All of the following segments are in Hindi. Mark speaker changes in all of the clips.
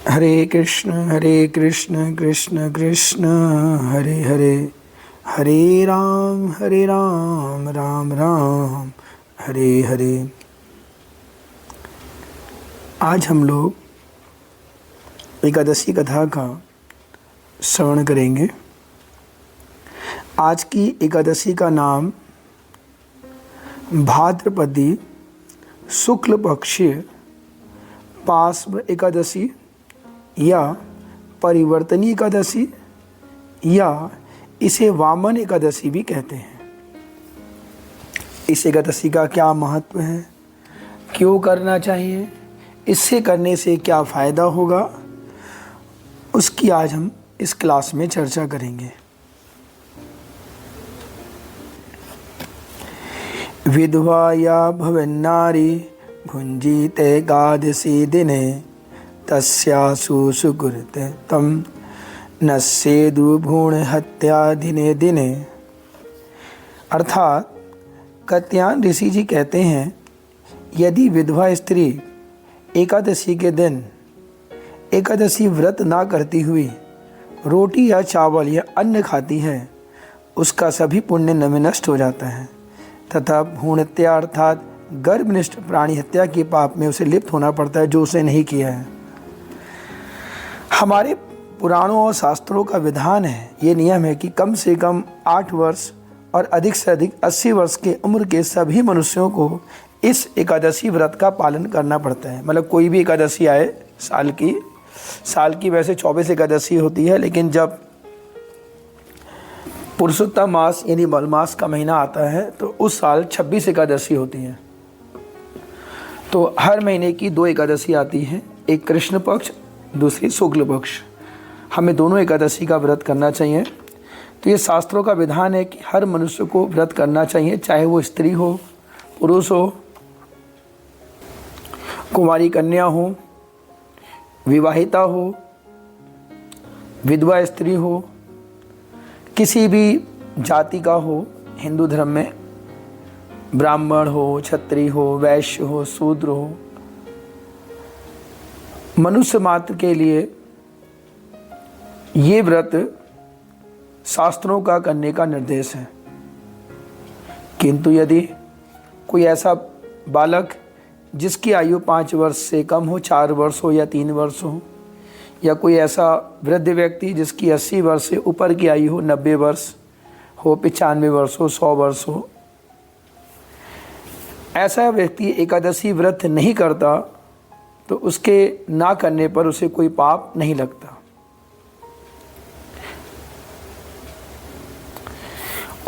Speaker 1: हरे कृष्ण कृष्ण कृष्ण हरे हरे, हरे राम राम राम हरे हरे। आज हम लोग एकादशी कथा का श्रवण करेंगे। आज की एकादशी का नाम भाद्रपदी शुक्ल पक्ष पार्श्व एकादशी या परिवर्तनी एकादशी या इसे वामन एकादशी भी कहते हैं। इस एकादशी का क्या महत्व है, क्यों करना चाहिए, इससे करने से क्या फ़ायदा होगा, उसकी आज हम इस क्लास में चर्चा करेंगे। विधवा या भवन्नारी भुंजीते एकादशी दिने तस्यासु सुकृत तम नस्येदु भ्रूण हत्या दिने दिने। अर्थात कत्यायन ऋषि जी कहते हैं, यदि विधवा स्त्री एकादशी के दिन एकादशी व्रत ना करती हुई रोटी या चावल या अन्न खाती है, उसका सभी पुण्य नष्ट हो जाता है तथा भ्रूण हत्या अर्थात गर्भनिष्ठ प्राणी हत्या के पाप में उसे लिप्त होना पड़ता है, जो उसे नहीं किया है। हमारे पुराणों और शास्त्रों का विधान है, ये नियम है कि कम से कम 8 वर्ष और अधिक से अधिक 80 वर्ष के उम्र के सभी मनुष्यों को इस एकादशी व्रत का पालन करना पड़ता है। मतलब कोई भी एकादशी आए साल की वैसे 24 एकादशी होती है, लेकिन जब पुरुषोत्तम मास यानी मलमास का महीना आता है तो उस साल 26 एकादशी होती है। तो हर महीने की 2 एकादशी आती हैं, एक कृष्ण पक्ष दूसरी शुक्ल पक्ष। हमें दोनों एकादशी का व्रत करना चाहिए। तो ये शास्त्रों का विधान है कि हर मनुष्य को व्रत करना चाहिए, चाहे वो स्त्री हो, पुरुष हो, कुंवारी कन्या हो, विवाहिता हो, विधवा स्त्री हो, किसी भी जाति का हो, हिंदू धर्म में ब्राह्मण हो, क्षत्रिय हो, वैश्य हो, शूद्र हो, मनुष्य मात्र के लिए ये व्रत शास्त्रों का करने का निर्देश है। किंतु यदि कोई ऐसा बालक जिसकी आयु 5 वर्ष से कम हो, 4 वर्ष हो या 3 वर्ष हो, या कोई ऐसा वृद्ध व्यक्ति जिसकी 80 वर्ष से ऊपर की आयु हो, 90 वर्ष हो, 95 वर्ष हो, 100 वर्ष हो, ऐसा व्यक्ति एकादशी व्रत नहीं करता तो उसके ना करने पर उसे कोई पाप नहीं लगता।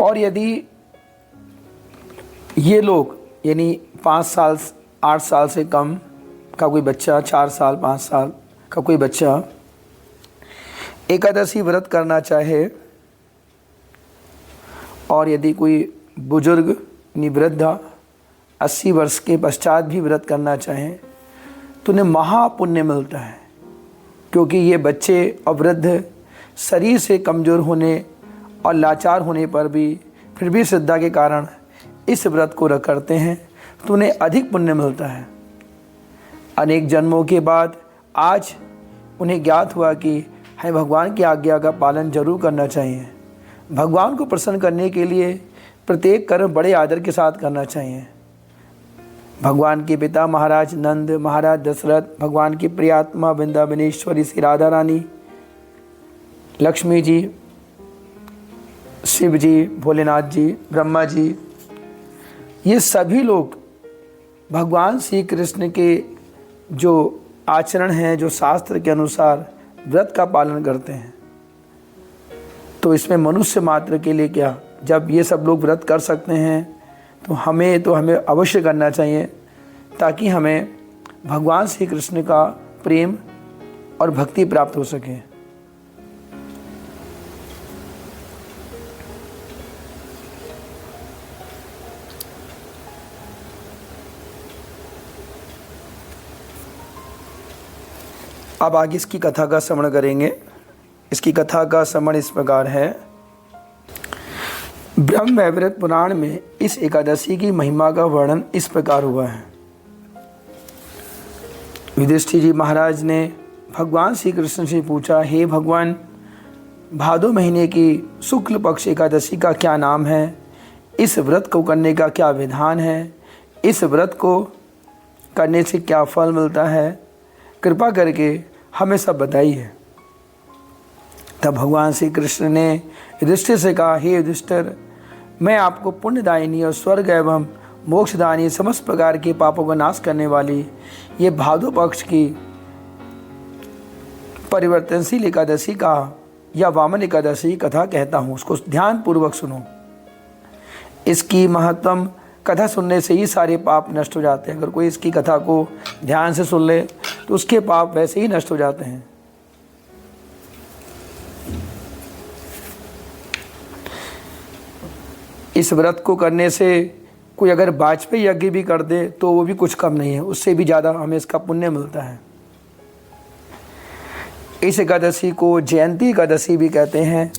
Speaker 1: और यदि ये लोग यानी 5 साल 8 साल से कम का कोई बच्चा, 4 साल 5 साल का कोई बच्चा एकादशी व्रत करना चाहे, और यदि कोई बुजुर्ग यानी वृद्धा 80 वर्ष के पश्चात भी व्रत करना चाहे तो उन्हें महापुण्य मिलता है, क्योंकि ये बच्चे और वृद्ध शरीर से कमज़ोर होने और लाचार होने पर भी फिर भी श्रद्धा के कारण इस व्रत को करते हैं, तो उन्हें अधिक पुण्य मिलता है। अनेक जन्मों के बाद आज उन्हें ज्ञात हुआ कि हमें भगवान की आज्ञा का पालन जरूर करना चाहिए। भगवान को प्रसन्न करने के लिए प्रत्येक कर्म बड़े आदर के साथ करना चाहिए। भगवान के पिता महाराज नंद, महाराज दशरथ, भगवान की प्रियात्मा वृंदावनेश्वरी श्री राधा रानी, लक्ष्मी जी, शिव जी, भोलेनाथ जी, ब्रह्मा जी, ये सभी लोग भगवान श्री कृष्ण के जो आचरण हैं, जो शास्त्र के अनुसार व्रत का पालन करते हैं। तो इसमें मनुष्य मात्र के लिए क्या, जब ये सब लोग व्रत कर सकते हैं तो हमें अवश्य करना चाहिए, ताकि हमें भगवान श्री कृष्ण का प्रेम और भक्ति प्राप्त हो सके। अब आगे इसकी कथा का श्रवण करेंगे। इसकी कथा का श्रवण इस प्रकार है। ब्रह्म वैवर्त पुराण में इस एकादशी की महिमा का वर्णन इस प्रकार हुआ है। युधिष्ठिर जी महाराज ने भगवान श्री कृष्ण से पूछा, हे भगवान, भादो महीने की शुक्ल पक्ष एकादशी का क्या नाम है? इस व्रत को करने का क्या विधान है? इस व्रत को करने से क्या फल मिलता है? कृपा करके हमें सब बताइए। तब भगवान श्री कृष्ण ने युधिष्ठिर से कहा, हे युधिष्ठिर, मैं आपको पुण्यदायिनी और स्वर्ग एवं मोक्षदायिनी समस्त प्रकार के पापों का नाश करने वाली ये भादो पक्ष की परिवर्तनशील एकादशी का या वामन एकादशी कथा कहता हूँ। उसको ध्यान पूर्वक सुनो। इसकी महत्तम कथा सुनने से ही सारे पाप नष्ट हो जाते हैं। अगर कोई इसकी कथा को ध्यान से सुन ले तो उसके पाप वैसे ही नष्ट हो जाते हैं। इस व्रत को करने से कोई अगर वाजपेयी यज्ञ भी कर दे तो वो भी कुछ कम नहीं है, उससे भी ज़्यादा हमें इसका पुण्य मिलता है। इस एकादशी को जयंती एकादशी भी कहते हैं।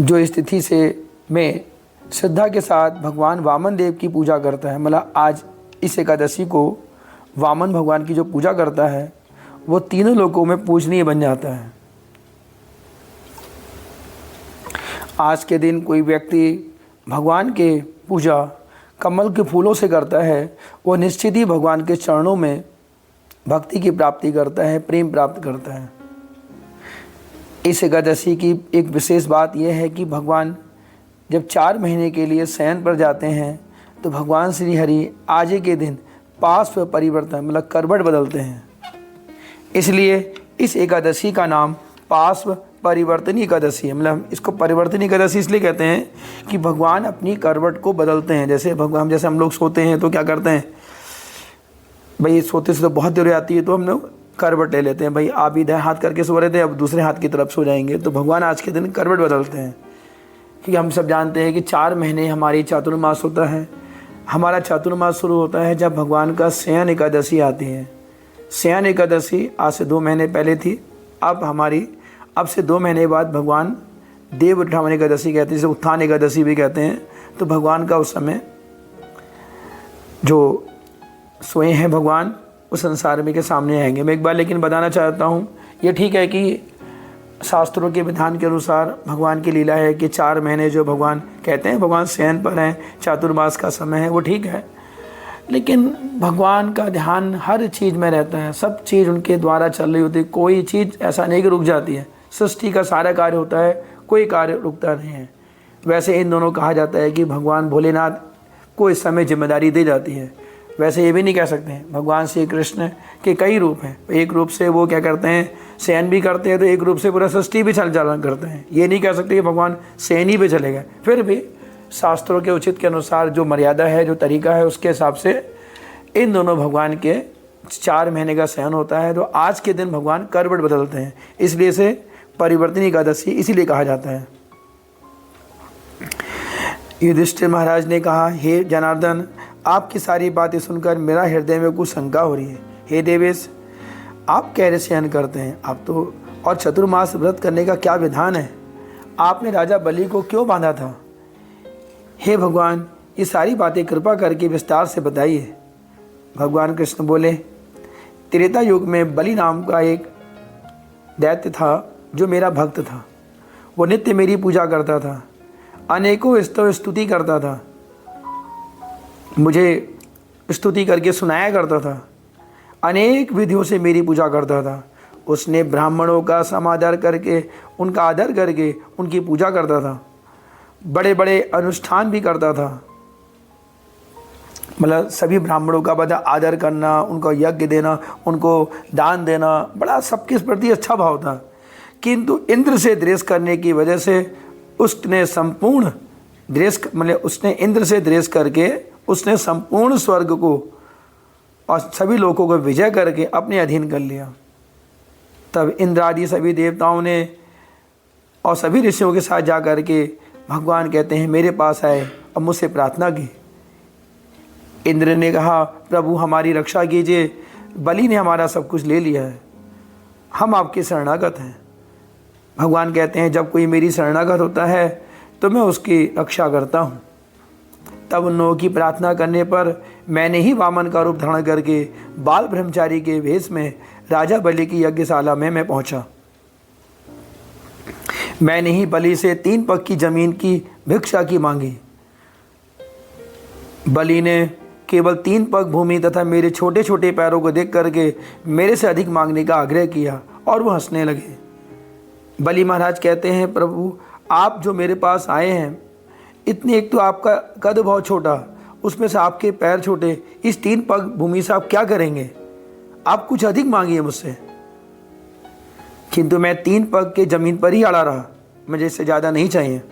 Speaker 1: जो इस तिथि से में श्रद्धा के साथ भगवान वामन देव की पूजा करता है, मतलब आज इस एकादशी को वामन भगवान की जो पूजा करता है वो तीनों लोकों में पूजनीय बन जाता है। आज के दिन कोई व्यक्ति भगवान के पूजा कमल के फूलों से करता है, वो निश्चित ही भगवान के चरणों में भक्ति की प्राप्ति करता है, प्रेम प्राप्त करता है। इस एकादशी की एक विशेष बात यह है कि भगवान जब 4 महीने के लिए शयन पर जाते हैं तो भगवान श्री हरि आज के दिन पार्श्व परिवर्तन मतलब करवट बदलते हैं। इसलिए इस एकादशी का नाम पार्श्व परिवर्तनी एकादशी है। मतलब इसको परिवर्तनी एकादशी इसलिए कहते हैं कि भगवान अपनी करवट को बदलते हैं। जैसे हम लोग सोते हैं तो क्या करते हैं, भाई सोते से तो बहुत देर हो जाती है तो हम लोग करवट ले लेते हैं। भाई आप इधर हाथ करके सो रहे थे, अब दूसरे हाथ की तरफ सो जाएंगे। तो भगवान आज के दिन करवट बदलते हैं क्योंकि हम सब जानते हैं कि 4 महीने हमारी चातुर्मास होता है। हमारा चातुर्मास शुरू होता है जब भगवान का शयन एकादशी आती है। शयन एकादशी आज से 2 महीने पहले थी। अब से 2 महीने बाद भगवान देव उठावन एकादशी कहते हैं, जिसे उत्थान एकादशी भी कहते हैं। तो भगवान का उस समय जो सोए हैं भगवान उस संसार में के सामने आएंगे। मैं एक बार लेकिन बताना चाहता हूँ, ये ठीक है कि शास्त्रों के विधान के अनुसार भगवान की लीला है कि 4 महीने जो भगवान कहते हैं भगवान शयन पर हैं, चातुर्मास का समय है, वो ठीक है। लेकिन भगवान का ध्यान हर चीज़ में रहता है, सब चीज़ उनके द्वारा चल रही होती है। कोई चीज़ ऐसा नहीं कि रुक जाती है। सृष्टि का सारा कार्य होता है, कोई कार्य रुकता नहीं है। वैसे इन दोनों कहा जाता है कि भगवान भोलेनाथ को इस समय जिम्मेदारी दी जाती है। वैसे ये भी नहीं कह सकते हैं, भगवान श्री कृष्ण के कई रूप हैं। एक रूप से वो क्या करते हैं, शयन भी करते हैं, तो एक रूप से पूरा सृष्टि भी चालन करते हैं। ये नहीं कह सकते कि भगवान शयन ही पे चले गए। फिर भी शास्त्रों के उचित के अनुसार जो मर्यादा है, जो तरीका है, उसके हिसाब से इन दोनों भगवान के 4 महीने का शयन होता है। तो आज के दिन भगवान करवट बदलते हैं, इसलिए इसे परिवर्तनी एकादशी इसीलिए कहा जाता है। युधिष्ठिर महाराज ने कहा, हे जनार्दन, आपकी सारी बातें सुनकर मेरा हृदय में कुछ शंका हो रही है। हे देवेश, आप कैसे शयन करते हैं? आप तो और चतुर्मास व्रत करने का क्या विधान है? आपने राजा बलि को क्यों बांधा था? हे भगवान, ये सारी बातें कृपा करके विस्तार से बताइए। भगवान कृष्ण बोले, त्रेता युग में बलि नाम का एक दैत्य था जो मेरा भक्त था। वो नित्य मेरी पूजा करता था, अनेकों स्तुति करता था, मुझे स्तुति करके सुनाया करता था, अनेक विधियों से मेरी पूजा करता था। उसने ब्राह्मणों का समादर करके, उनका आदर करके उनकी पूजा करता था, बड़े बड़े अनुष्ठान भी करता था। मतलब सभी ब्राह्मणों का बड़ा आदर करना, उनको यज्ञ देना, उनको दान देना, बड़ा सबके प्रति अच्छा भाव था। किंतु इंद्र से द्वेष करने की वजह से उसने संपूर्ण द्वेष उसने इंद्र से द्वेष करके उसने संपूर्ण स्वर्ग को और सभी लोगों को विजय करके अपने अधीन कर लिया। तब इंद्र आदि सभी देवताओं ने और सभी ऋषियों के साथ जा कर के भगवान कहते हैं मेरे पास आए और मुझसे प्रार्थना की। इंद्र ने कहा, प्रभु हमारी रक्षा कीजिए, बलि ने हमारा सब कुछ ले लिया है, हम आपके शरणागत हैं। भगवान कहते हैं जब कोई मेरी शरणागत होता है तो मैं उसकी रक्षा करता हूँ। तब उन लोगों की प्रार्थना करने पर मैंने ही वामन का रूप धारण करके बाल ब्रह्मचारी के वेश में राजा बलि की यज्ञशाला में मैं पहुंचा। मैंने ही बलि से 3 पग की जमीन की भिक्षा की मांगी। बलि ने केवल 3 पग भूमि तथा मेरे छोटे छोटे पैरों को देख करके मेरे से अधिक मांगने का आग्रह किया और वो हंसने लगे। बलि महाराज कहते हैं, प्रभु आप जो मेरे पास आए हैं, इतनी एक तो आपका कद बहुत छोटा, उसमें से आपके पैर छोटे, इस 3 पग भूमि से आप क्या करेंगे? आप कुछ अधिक मांगिए मुझसे। किंतु मैं 3 पग के जमीन पर ही अड़ा रहा, मुझे इससे ज़्यादा नहीं चाहिए।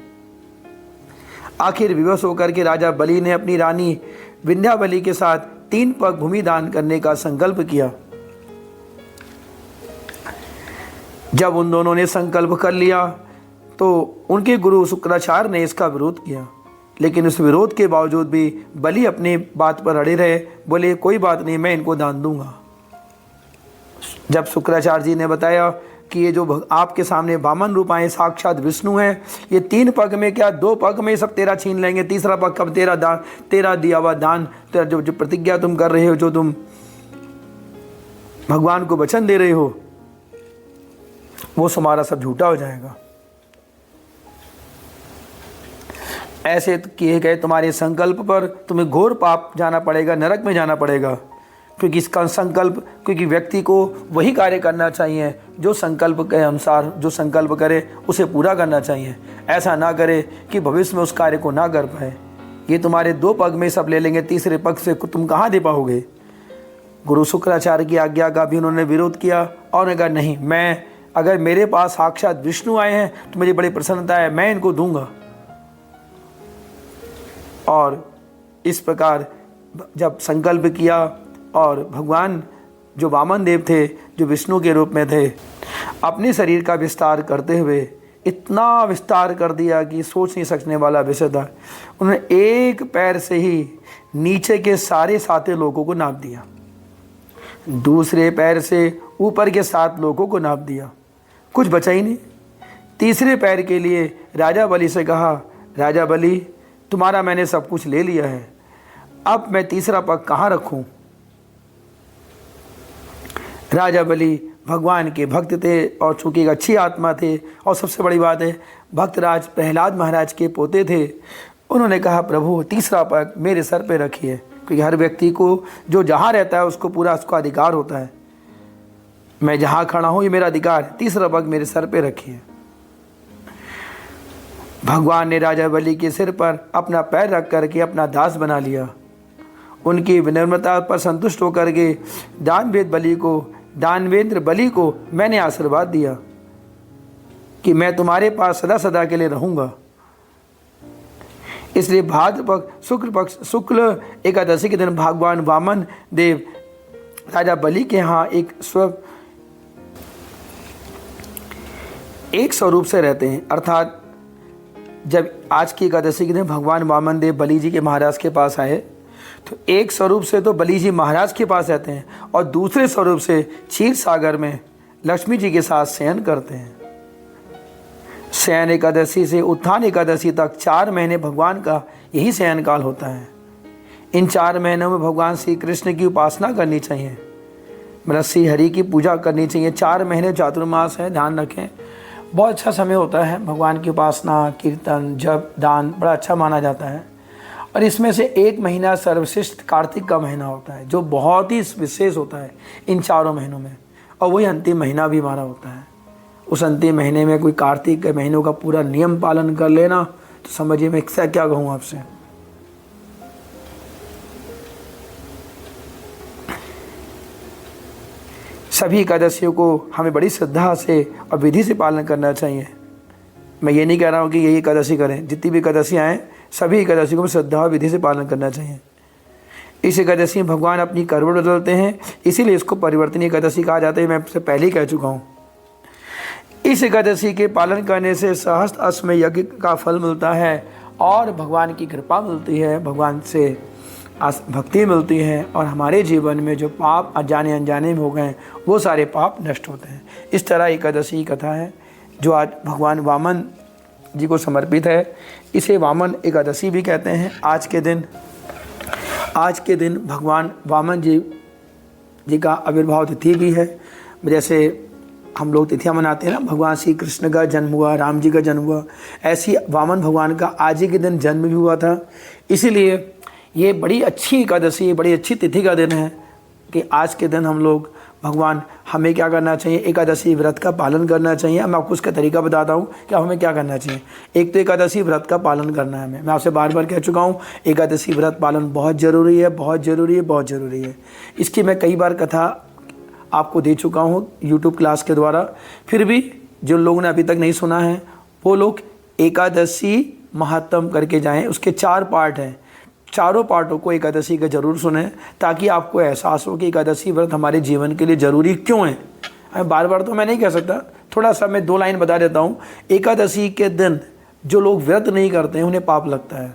Speaker 1: आखिर विवश होकर के राजा बलि ने अपनी रानी विंध्यावली के साथ 3 पग भूमि दान करने का संकल्प किया। जब उन दोनों ने संकल्प कर लिया तो उनके गुरु शुक्राचार्य ने इसका विरोध किया, लेकिन उस विरोध के बावजूद भी बलि अपनी बात पर अड़े रहे। बोले कोई बात नहीं, मैं इनको दान दूंगा। जब शुक्राचार्य जी ने बताया कि ये जो आपके सामने वामन रूप आए साक्षात विष्णु हैं, ये 3 पग में क्या 2 पग में सब तेरा छीन लेंगे, तीसरा पग कब तेरा दान, तेरा दिया हुआ दान, तेरा जो प्रतिज्ञा तुम कर रहे हो, जो तुम भगवान को वचन दे रहे हो, वो तुम्हारा सब झूठा हो जाएगा। ऐसे किए गए तुम्हारे संकल्प पर तुम्हें घोर पाप जाना पड़ेगा, नरक में जाना पड़ेगा। क्योंकि इसका संकल्प, क्योंकि व्यक्ति को वही कार्य करना चाहिए जो संकल्प के अनुसार, जो संकल्प करे उसे पूरा करना चाहिए। ऐसा ना करे कि भविष्य में उस कार्य को ना कर पाए। ये तुम्हारे 2 पग में सब ले लेंगे, तीसरे पग से तुम कहाँ दे पाओगे? गुरु शुक्राचार्य की आज्ञा का भी उन्होंने विरोध किया और उन्होंने कहा नहीं, मैं अगर मेरे पास साक्षात विष्णु आए हैं तो मुझे बड़ी प्रसन्नता है, मैं इनको दूंगा। और इस प्रकार जब संकल्प किया और भगवान जो वामन देव थे, जो विष्णु के रूप में थे, अपने शरीर का विस्तार करते हुए इतना विस्तार कर दिया कि सोच नहीं सकने वाला विषय था। उन्होंने एक पैर से ही नीचे के सारे 7 लोगों को नाप दिया, दूसरे पैर से ऊपर के 7 लोगों को नाप दिया, कुछ बचा ही नहीं। तीसरे पैर के लिए राजा बलि से कहा, राजा बलि तुम्हारा मैंने सब कुछ ले लिया है, अब मैं तीसरा पग कहाँ रखूं? राजा बलि भगवान के भक्त थे और चूंकि अच्छी आत्मा थे और सबसे बड़ी बात है भक्तराज प्रहलाद महाराज के पोते थे। उन्होंने कहा, प्रभु तीसरा पग मेरे सर पे रखिए, क्योंकि हर व्यक्ति को जो जहाँ रहता है उसको पूरा उसका अधिकार होता है। मैं जहाँ खड़ा हूँ ये मेरा अधिकार है, तीसरा पग मेरे सर पे रखिए। भगवान ने राजा बलि के सिर पर अपना पैर रख करके अपना दास बना लिया। उनकी विनम्रता पर संतुष्ट होकर के दानवेंद्र बलि को मैंने आशीर्वाद दिया कि मैं तुम्हारे पास सदा सदा के लिए रहूंगा। इसलिए भाद्रपद शुक्ल एकादशी के दिन भगवान वामन देव राजा बलि के यहाँ एक स्वरूप से रहते हैं। अर्थात जब आज की एकादशी के दिन भगवान वामन देव बलि जी के महाराज के पास आए तो एक स्वरूप से तो बलि जी महाराज के पास रहते हैं और दूसरे स्वरूप से क्षीर सागर में लक्ष्मी जी के साथ शयन करते हैं। शयन एकादशी से उत्थान एकादशी तक 4 महीने भगवान का यही शयन काल होता है। इन 4 महीनों में भगवान श्री कृष्ण की उपासना करनी चाहिए, मतलब श्री हरि की पूजा करनी चाहिए। 4 महीने चातुर्मास है, ध्यान रखें, बहुत अच्छा समय होता है। भगवान की उपासना, कीर्तन, जप, दान बड़ा अच्छा माना जाता है। और इसमें से 1 महीना सर्वश्रेष्ठ कार्तिक का महीना होता है, जो बहुत ही विशेष होता है इन 4 महीनों में, और वही अंतिम महीना भी हमारा होता है। उस अंतिम महीने में कोई कार्तिक के महीनों का पूरा नियम पालन कर लेना तो समझिए मैं क्या कहूँ आपसे। सभी एकादशियों को हमें बड़ी श्रद्धा से और विधि से पालन करना चाहिए। मैं ये नहीं कह रहा हूँ कि यही एकादशी करें, जितनी भी एकादशियाँ हैं सभी एकादशी को श्रद्धा और विधि से पालन करना चाहिए। इस एकादशी में भगवान अपनी करवट बदलते हैं, इसीलिए इसको परिवर्तनीय एकादशी कहा जाता है। मैं आपसे पहले ही कह चुका हूँ। इस एकादशी के पालन करने से सहस्त्र अश्वमेध यज्ञ का फल मिलता है और भगवान की कृपा मिलती है, भगवान से भक्ति मिलती है, और हमारे जीवन में जो पाप अनजाने अनजाने में हो गए वो सारे पाप नष्ट होते हैं। इस तरह एकादशी की कथा है जो आज भगवान वामन जी को समर्पित है। इसे वामन एकादशी भी कहते हैं। आज के दिन भगवान वामन जी का आविर्भाव तिथि भी है। जैसे हम लोग तिथियां मनाते हैं ना, भगवान श्री कृष्ण का जन्म हुआ, राम जी का जन्म हुआ, ऐसी वामन भगवान का आज ही के दिन जन्म भी हुआ था। इसीलिए ये बड़ी अच्छी एकादशी, बड़ी अच्छी तिथि का दिन है कि आज के दिन हम लोग भगवान, हमें क्या करना चाहिए, एकादशी व्रत का पालन करना चाहिए। मैं आपको उसका तरीका बताता हूँ कि हमें क्या करना चाहिए। एक तो एकादशी व्रत का पालन करना है हमें। मैं आपसे बार बार कह चुका हूँ, एकादशी व्रत पालन बहुत ज़रूरी है, बहुत ज़रूरी है, बहुत ज़रूरी है। इसकी मैं कई बार कथा आपको दे चुका हूँ यूट्यूब क्लास के द्वारा। फिर भी जो लोगों ने अभी तक नहीं सुना है वो लोग एकादशी महात्म करके जाएँ। उसके 4 पार्ट हैं, चारों पार्टों को एकादशी का जरूर सुने, ताकि आपको एहसास हो कि एकादशी व्रत हमारे जीवन के लिए ज़रूरी क्यों है। बार बार तो मैं नहीं कह सकता, थोड़ा सा मैं 2 लाइन बता देता हूँ। एकादशी के दिन जो लोग व्रत नहीं करते हैं उन्हें पाप लगता है।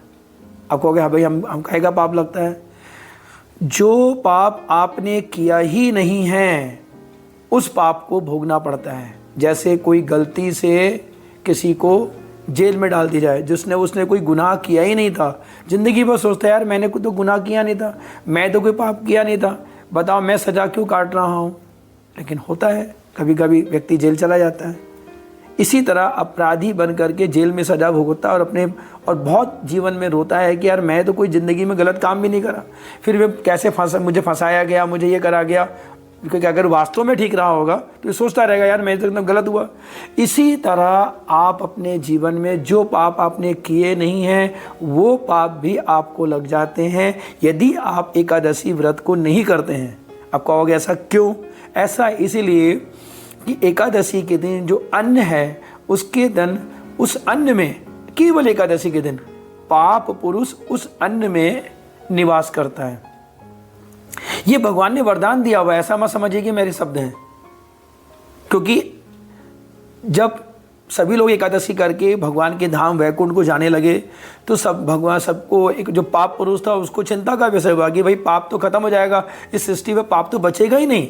Speaker 1: आप कहोगे हाँ भाई, हम कहेगा पाप लगता है। जो पाप आपने किया ही नहीं है उस पाप को भोगना पड़ता है। जैसे कोई गलती से किसी को जेल में डाल दी जाए, उसने कोई गुनाह किया ही नहीं था, ज़िंदगी भर सोचता है यार मैंने तो गुनाह किया नहीं था, मैं तो कोई पाप किया नहीं था, बताओ मैं सज़ा क्यों काट रहा हूँ। लेकिन होता है, कभी कभी व्यक्ति जेल चला जाता है। इसी तरह अपराधी बन करके जेल में सज़ा भुगतता है और बहुत जीवन में रोता है कि यार मैं तो कोई ज़िंदगी में गलत काम भी नहीं करा, फिर वे कैसे मुझे फंसाया गया, मुझे ये करा गया। क्योंकि अगर वास्तव में ठीक रहा होगा तो सोचता रहेगा यार मेरे तो एकदम गलत हुआ। इसी तरह आप अपने जीवन में जो पाप आपने किए नहीं हैं वो पाप भी आपको लग जाते हैं यदि आप एकादशी व्रत को नहीं करते हैं। आप कहोगे ऐसा क्यों? ऐसा इसीलिए कि एकादशी के दिन जो अन्न है उसके दिन, उस अन्न में, केवल एकादशी के दिन पाप पुरुष उस अन्न में निवास करता है। ये भगवान ने वरदान दिया हुआ है, ऐसा मत समझिए कि मेरे शब्द हैं। क्योंकि जब सभी लोग एकादशी करके भगवान के धाम वैकुंठ को जाने लगे तो सबको एक जो पाप पुरुष था उसको चिंता का विषय हुआ कि भाई पाप तो खत्म हो जाएगा, इस सृष्टि में पाप तो बचेगा ही नहीं।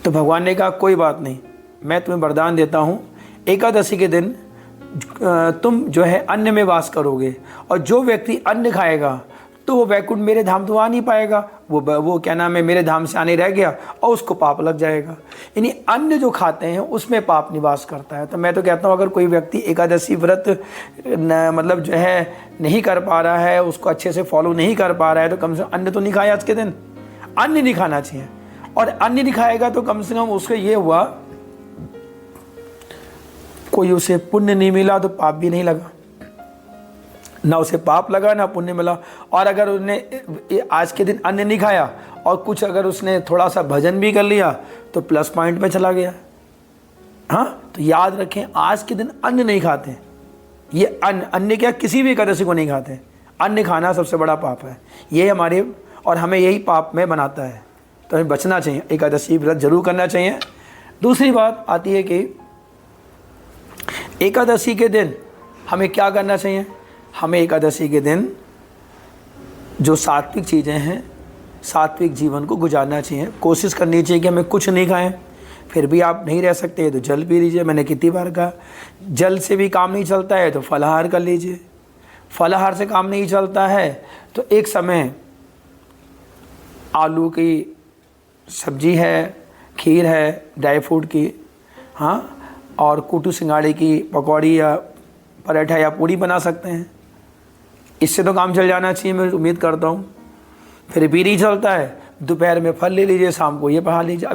Speaker 1: तो भगवान ने कहा कोई बात नहीं, मैं तुम्हें वरदान देता हूँ, एकादशी के दिन तुम जो है अन्न में वास करोगे और जो व्यक्ति अन्न खाएगा तो वो वैकुंठ मेरे धाम तो आ नहीं पाएगा, वो क्या नाम है, मेरे धाम से आने रह गया और उसको पाप लग जाएगा। यानी अन्न जो खाते हैं उसमें पाप निवास करता है। तो मैं तो कहता हूँ अगर कोई व्यक्ति एकादशी व्रत मतलब जो है नहीं कर पा रहा है, उसको अच्छे से फॉलो नहीं कर पा रहा है, तो कम से कम अन्न तो नहीं खाए आज के दिन, अन्न नहीं खाना चाहिए। और अन्न नहीं खाएगा तो कम से कम उसको ये हुआ, कोई उसे पुण्य नहीं मिला तो पाप भी नहीं लगा, ना उसे पाप लगा ना पुण्य मिला। और अगर उसने आज के दिन अन्न नहीं खाया और कुछ अगर उसने थोड़ा सा भजन भी कर लिया तो प्लस पॉइंट पे चला गया। हाँ, तो याद रखें आज के दिन अन्न नहीं खाते। ये अन्न क्या, किसी भी एकादशी को नहीं खाते। अन्न खाना सबसे बड़ा पाप है, ये हमारे और हमें यही पाप में बनाता है। तो हमें बचना चाहिए, एकादशी व्रत जरूर करना चाहिए। दूसरी बात आती है कि एकादशी के दिन हमें क्या करना चाहिए। हमें एकादशी के दिन जो सात्विक चीज़ें हैं, सात्विक जीवन को गुजारना चाहिए। कोशिश करनी चाहिए कि हमें कुछ नहीं खाएं। फिर भी आप नहीं रह सकते तो जल पी लीजिए। मैंने कितनी बार कहा, जल से भी काम नहीं चलता है तो फलाहार कर लीजिए। फलाहार से काम नहीं चलता है तो एक समय आलू की सब्जी है, खीर है, ड्राई फ्रूट की, हाँ, और कूटू सिंगाड़े की पकौड़ी या पराठा या पूड़ी बना सकते हैं। इससे तो काम चल जाना चाहिए, मैं उम्मीद करता हूँ। फिर भी नहीं चलता है, दोपहर में फल ले लीजिए, शाम को ये पढ़ा लीजिए।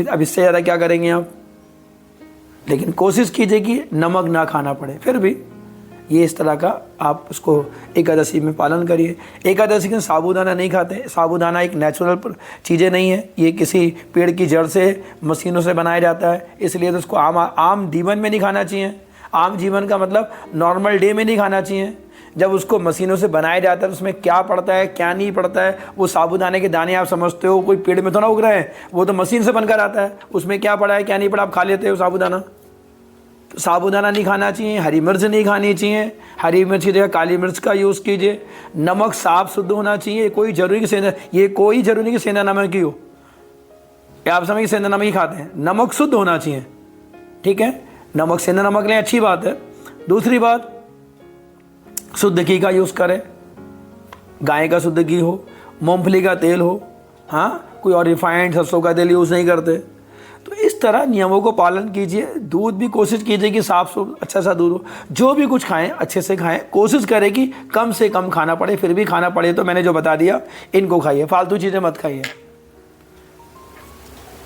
Speaker 1: अब इससे ज़्यादा क्या करेंगे आप। लेकिन कोशिश कीजिए कि नमक ना खाना पड़े। फिर भी ये इस तरह का आप उसको एकादशी में पालन करिए। एकादशी के साबूदाना नहीं खाते। साबूदाना एक नेचुरल चीज़ें नहीं है, ये किसी पेड़ की जड़ से, मशीनों से बनाया जाता है, इसलिए तो उसको आम जीवन में नहीं खाना चाहिए। आम जीवन का मतलब नॉर्मल डे में नहीं खाना चाहिए। जब उसको मशीनों से बनाया जाता है तो उसमें क्या पड़ता है क्या नहीं पड़ता है। वो साबूदाने के दाने आप समझते हो कोई पेड़ में तो ना उग रहे हैं, वो तो मशीन से बनकर आता है, उसमें क्या पड़ा है क्या नहीं पड़ा आप खा लेते हो साबूदाना। तो साबूदाना नहीं खाना चाहिए। हरी मिर्च नहीं खानी चाहिए, हरी मिर्च की जगह काली मिर्च का यूज़ कीजिए। नमक साफ शुद्ध होना चाहिए, कोई जरूरी नहीं कि सेंधा नमक ही हो। आप समझ सेंधा नमक ही खाते हैं, नमक शुद्ध होना चाहिए, ठीक है। नमक से नमक लें, अच्छी बात है। दूसरी बात, शुद्ध घी का यूज़ करें, गाय का शुद्ध घी हो, मूंगफली का तेल हो, हाँ, कोई और रिफाइंड सरसों का तेल यूज़ नहीं करते। तो इस तरह नियमों को पालन कीजिए। दूध भी कोशिश कीजिए कि साफ अच्छा सा दूध हो। जो भी कुछ खाएं अच्छे से खाएं, कोशिश करें कि कम से कम खाना पड़े, फिर भी खाना पड़े तो मैंने जो बता दिया इनको खाइए, फालतू चीज़ें मत खाइए।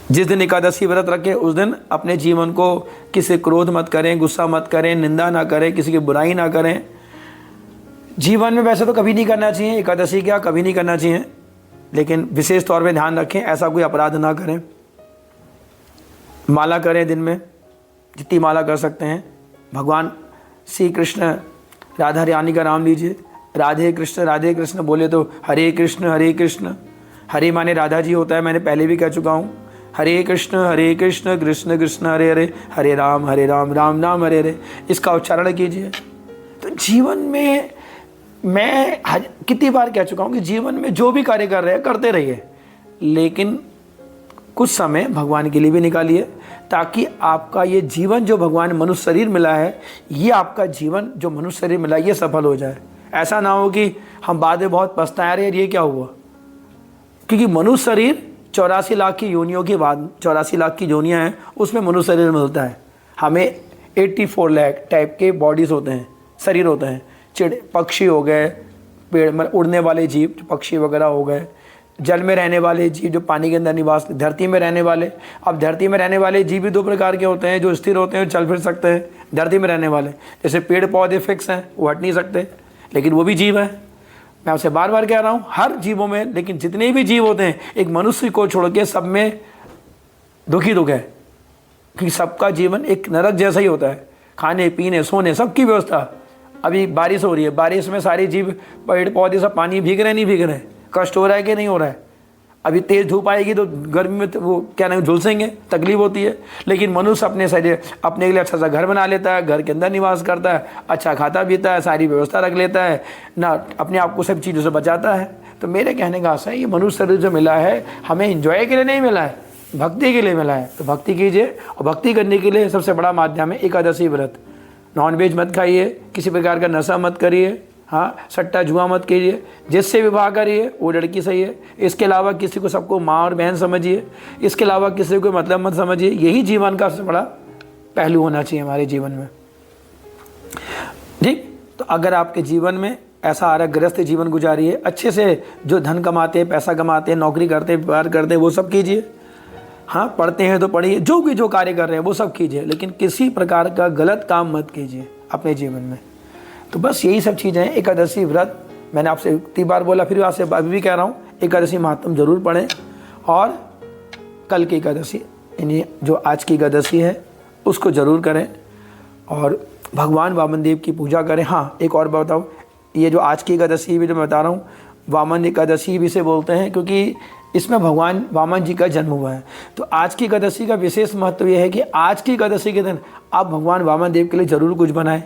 Speaker 1: जिस दिन एकादशी व्रत रखें उस दिन अपने जीवन को किसी क्रोध मत करें, गुस्सा मत करें, निंदा ना करें, किसी की बुराई ना करें। जीवन में वैसे तो कभी नहीं करना चाहिए, एकादशी क्या कभी नहीं करना चाहिए, लेकिन विशेष तौर पे ध्यान रखें ऐसा कोई अपराध ना करें। माला करें, दिन में जितनी माला कर सकते हैं। भगवान श्री कृष्ण राधा रानी का नाम लीजिए, राधे कृष्ण बोले तो हरे कृष्ण। हरे माने राधा जी होता है, मैंने पहले भी कह चुका हूँ। हरे कृष्ण कृष्ण कृष्ण हरे हरे, हरे राम राम राम हरे हरे, इसका उच्चारण कीजिए। तो जीवन में मैं कितनी बार कह चुका हूँ कि जीवन में जो भी कार्य कर रहे हैं करते रहिए, लेकिन कुछ समय भगवान के लिए भी निकालिए, ताकि आपका ये जीवन जो भगवान मनुष्य शरीर मिला है, ये आपका जीवन जो मनुष्य शरीर मिला है ये सफल हो जाए। ऐसा ना हो कि हम बाद में बहुत पछताए रहे ये क्या हुआ, क्योंकि मनुष्य शरीर 84 लाख की योनियों के बाद, 84 लाख की योनियाँ हैं, उसमें मनुष्य शरीर मिलता है। हमें 84 लाख टाइप के बॉडीज़ होते हैं, शरीर होते हैं। पक्षी हो गए, पेड़ में उड़ने वाले जीव जो पक्षी वगैरह हो गए, जल में रहने वाले जीव जो पानी के अंदर निवास, धरती में रहने वाले। अब धरती में रहने वाले जीव भी दो प्रकार के होते हैं, जो स्थिर होते हैं, चल फिर सकते हैं। धरती में रहने वाले जैसे पेड़ पौधे फिक्स हैं, वो हट नहीं सकते, लेकिन वो भी जीव है। मैं आपसे बार बार कह रहा हूँ, हर जीवों में, लेकिन जितने भी जीव होते हैं एक मनुष्य को छोड़ के सब में दुख ही दुख है, क्योंकि सबका जीवन एक नरक जैसा ही होता है। खाने पीने सोने सबकी व्यवस्था। अभी बारिश हो रही है, बारिश में सारे जीव पेड़ पौधे सब पानी भीग रहे नहीं भीग रहे, कष्ट हो रहा है कि नहीं हो रहा है। अभी तेज़ धूप आएगी तो गर्मी में तो वो क्या नहीं झुलसेंगे, तकलीफ होती है। लेकिन मनुष्य अपने शरीर अपने के लिए अच्छा सा घर बना लेता है, घर के अंदर निवास करता है, अच्छा खाता पीता है, सारी व्यवस्था रख लेता है ना, अपने आप को सब चीज़ों से बचाता है। तो मेरे कहने का आशा है, ये मनुष्य शरीर जो मिला है हमें एंजॉय के लिए नहीं मिला है, भक्ति के लिए मिला है। तो भक्ति कीजिए, और भक्ति करने के लिए सबसे बड़ा माध्यम है एकादशी व्रत। नॉनवेज मत खाइए, किसी प्रकार का नशा मत करिए, हाँ, सट्टा जुआ मत कीजिए, जिससे विवाह करिए वो लड़की सही है। इसके अलावा किसी को सबको माँ और बहन समझिए, इसके अलावा किसी को मतलब मत समझिए। यही जीवन का सबसे बड़ा पहलू होना चाहिए हमारे जीवन में, ठीक। तो अगर आपके जीवन में ऐसा आरोग्यग्रस्त जीवन गुजारिए, अच्छे से जो धन कमाते हैं, पैसा कमाते हैं, नौकरी करते हैं, व्यापार करते हैं, वो सब कीजिए। हाँ, पढ़ते हैं तो पढ़िए, जो कार्य कर रहे हैं वो सब कीजिए, लेकिन किसी प्रकार का गलत काम मत कीजिए अपने जीवन में। तो बस यही सब चीज़ें हैं। एकादशी व्रत मैंने आपसे इतनी बार बोला, फिर आपसे अभी भी कह रहा हूँ, एकादशी महात्म जरूर पढ़ें, और कल की एकादशी यानी जो आज की एकादशी है उसको ज़रूर करें, और भगवान वामन देव की पूजा करें। हाँ, एक और बात बताऊँ, ये जो आज की एकादशी भी जो मैं बता रहा हूँ, वामन एकादशी भी से बोलते हैं, क्योंकि इसमें भगवान वामन जी का जन्म हुआ है। तो आज की एकादशी का विशेष महत्व यह है कि आज की एकादशी के दिन आप भगवान वामन देव के लिए ज़रूर कुछ बनाएं।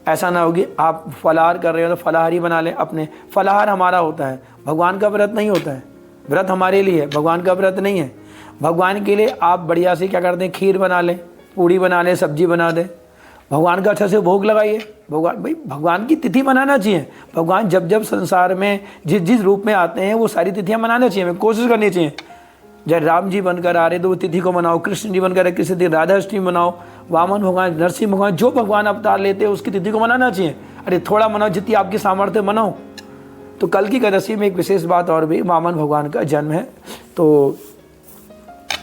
Speaker 1: ऐसा ना होगी आप फलाहार कर रहे हो तो फलाहार ही बना लें अपने। फलाहार हमारा होता है, भगवान का व्रत नहीं होता है। व्रत हमारे लिए है, भगवान का व्रत नहीं है। भगवान के लिए आप बढ़िया से क्या करते हैं, खीर बना लें, पूड़ी बना लें, सब्जी बना दें, भगवान का अच्छा से भोग लगाइए। भगवान की तिथि मनाना चाहिए। भगवान जब जब संसार में जिस जिस रूप में आते हैं वो सारी तिथियां मनाना चाहिए, हमें कोशिश करनी चाहिए। जब राम जी बनकर आ रहे तो वो तिथि को मनाओ, कृष्ण जी बनकर किसी दिन राधा अष्टमी मनाओ, वामन भगवान, नरसिंह भगवान, जो भगवान अवतार लेते हैं उसकी तिथि को मनाना चाहिए। अरे थोड़ा मनाओ, जितनी आपकी सामर्थ्य मनाओ। तो कल की एकादशी में एक विशेष बात और भी, वामन भगवान का जन्म है, तो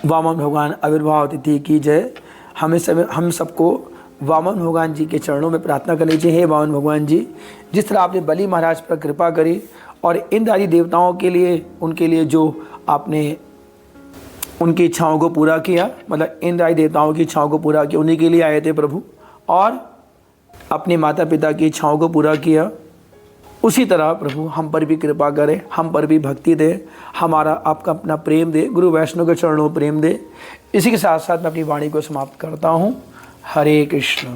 Speaker 1: वामन भगवान आविर्भाव तिथि की जय। हम सबको वामन भगवान जी के चरणों में प्रार्थना करनी चाहिए। हे वामन भगवान जी, जिस तरह आपने बलि महाराज पर कृपा करी और इंद्र आदि देवताओं के लिए, उनके लिए जो आपने उनकी इच्छाओं को पूरा किया, मतलब इंद्र आदि देवताओं की इच्छाओं को पूरा किया, उन्हीं के लिए आए थे प्रभु, और अपने माता पिता की इच्छाओं को पूरा किया, उसी तरह प्रभु हम पर भी कृपा करें, हम पर भी भक्ति दे, हमारा आपका अपना प्रेम दे, गुरु वैष्णव के चरणों प्रेम दे। इसी के साथ साथ मैं अपनी वाणी को समाप्त करता हूँ। हरे कृष्ण।